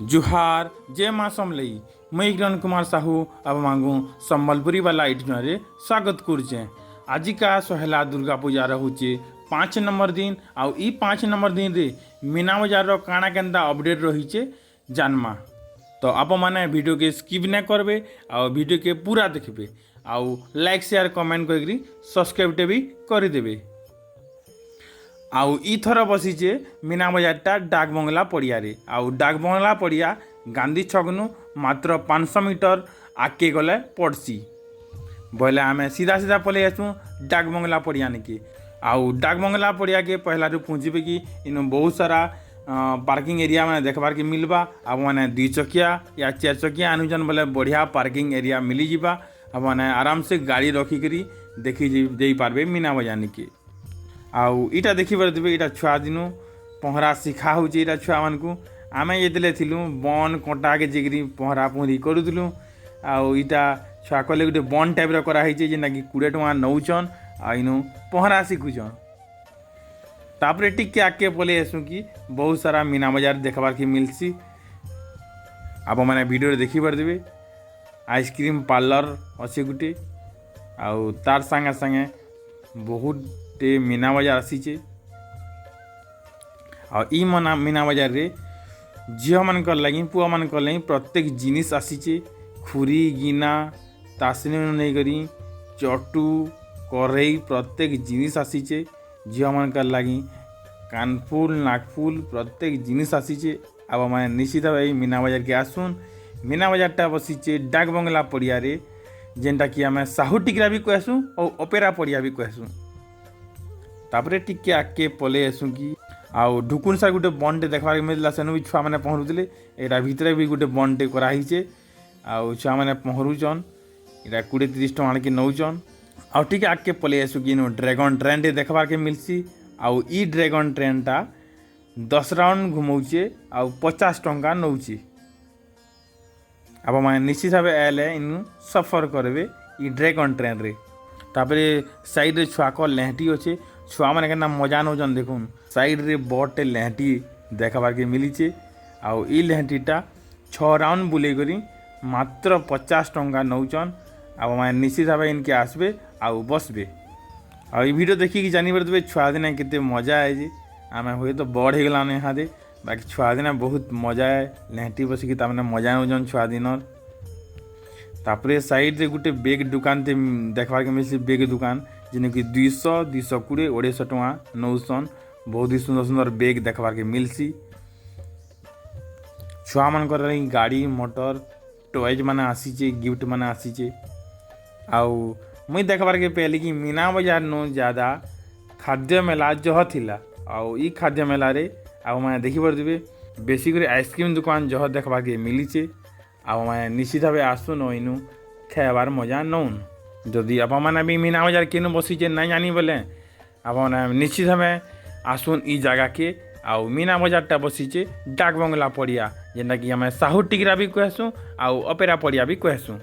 जुहार जय माँ समलई मुई किरण कुमार साहू अब मांगू सम्बलपुरी वाला इटनरे स्वागत करुचे। आजिका सहला दुर्गा पूजा रोचे 5 नंबर दिन आउ ई 5 नंबर दिन रे मीना बजार काଣା केन्ता अपडेट रहीचे जानमा। तो आप माने वीडियो के स्किप न करबे आ वीडियो के पूरा देखबे आउ लाइक शेयर कमेंट करके सब्सक्राइब भी करदेवे। आउ इथर बसीचे मीना बजारटा डाक बंगला पड़िया रे। आउ डाक बंगला पड़िया गांधी छकनु मात्र 500 मीटर आगे गले पड़सी बोले आम सीधा सीधा पलि आसू डाक बंगला पड़िया निके। आउ डाक बंगला पड़िया के पहला पहुँचे कि इन बहुत सारा पार्किंग एरिया मैंने देखबार के मिलवा। आप मैंने 2 चकिया या 4 चकिया आनुजन बोले बढ़िया पार्किंग एरिया मिली जावा। आप मैंने आराम से गाड़ी रखिकी देखी दे पार्बे मीना बजार निके। आउ इटा देखी पारे इटा छुआ दिनु पहरा शिखा होची इटा छुआ मान को आमे जेतले थिलु बन कंटा के जिगरी पहरा पहरी करूलु। आउ इटा छुआ कले गोटे बन टाइप रो करा हिचे जेना कि 20 टका नौचन आ इनु पहरा शिखुचन। तापरे टिके आके पले आसु कि बहुत सारा मीना बाजार देखबार के मिलसी। आप मैंने वीडियो देखी पारे आइसक्रीम पार्लर अच्छे गोटे आउ तार संगे संगे बहुत मीना बाजार आसीचे। और ई मीना बाजार रे झील मान लगी पुआ मान लगी प्रत्येक जिनिस आसीचे। खुरी गिना तासनी नहीं करी चटू करेई प्रत्येक जिनिस आसीचे। झील मान लगी कानफुल नाकफुल प्रत्येक जिनिस आसीचे। अब मैं निश्चित भाई मीना बाजार के आसुन। मीना बाजारटा बसीचे डाक बंगला पड़िया रे जेनटा कि आम साहू टिकरा भी कहसुँ और ओपेरा पड़िया भी कहसुँ। तापरे टिके आके पले आसू कि आउ ढुकुन सार गोटे बंटे देखबार मिलला सेनु भी छुआ मैंने पहरुले। एटा भितरे भी गोटे बंटे कराहीचे आउ छुआ मैंने पहरुचन। एटा 20-30 टका के नौचन। आउ टिके आके पले आसू कि ड्रैगन ट्रेन टे देखबार के मिलसी। आउ ई ड्रैगन ट्रेनटा 10 राउंड घुमौचे आउ 50 टका नौचे। अब मैं निश्चित भाव आए इन सफर करबे ई ड्रैगन ट्रेन रे। तापरे साइड रे छुआ को लेहटी अच्छे छुआ मैंने के मजा नौचन। देखुन साइड रे बड़टे लेहटी देखबार के मिलीचे। आउ ई लेहटीटा 6 राउंड बुले करी मात्र 50 टका नौचन। अब मैं निश्चित भाव इनके आसबे आउ बसबे आ वीडियो देखिए जानी पारे छुआ दिने केते मजा आए जे आम हुए तो बड़ हो गलान यहाँ दे बाकी छुआ दिने बहुत मजा है लेहटी बसिकी ताने मजा नौचन छुआ दिन। तापरे साइड रे गोटे बेग दुकान ते देखबार के मिलसी बेग दुकान जिन कि 200-220 250 टका नौसन। बहुत ही सुंदर सुंदर बेग देखबार के मिलसी। छुआ मान गाड़ी मोटर टॉयज माने आसीचे गिफ्ट माने आसीचे। आउ मुई देखबार के पहले कि मीना बाजार नो ज़्यादा खाद्य मेला जह थिला। आउ ई खाद्य मेला रे आउ मैं देखी पारे बेसी कर आइसक्रीम दुकान जह देखबार के मिलीचे। आउ मैं निश्चित भाव आसुन इनु खाइबार मजा नौन। जदि आप भी मीना बाजार केनु बसीचे नहीं जानी बोले आप निश्चित भाव आसुन ई जगह के। आउ मीना बाजारटा बसीचे डाक बंगला पड़िया जेनटा कि आम साहू टिकरा भी कहसुँ आउ ओपेरा पड़िया भी कहसुँ।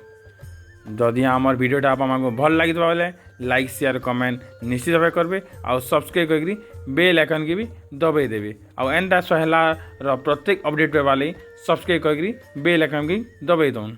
जदि आमर वीडियोटा आपको भल लगी बोले लाइक शेयर कमेंट निश्चित भाव करेंगे आउ सब्सक्राइब करी बेल आइकन के भी दबाई देवे। आउ एंता सहला प्रत्येक अपडेट पाइबा सब्सक्राइब करी बेल आइकन के दबाई दौन।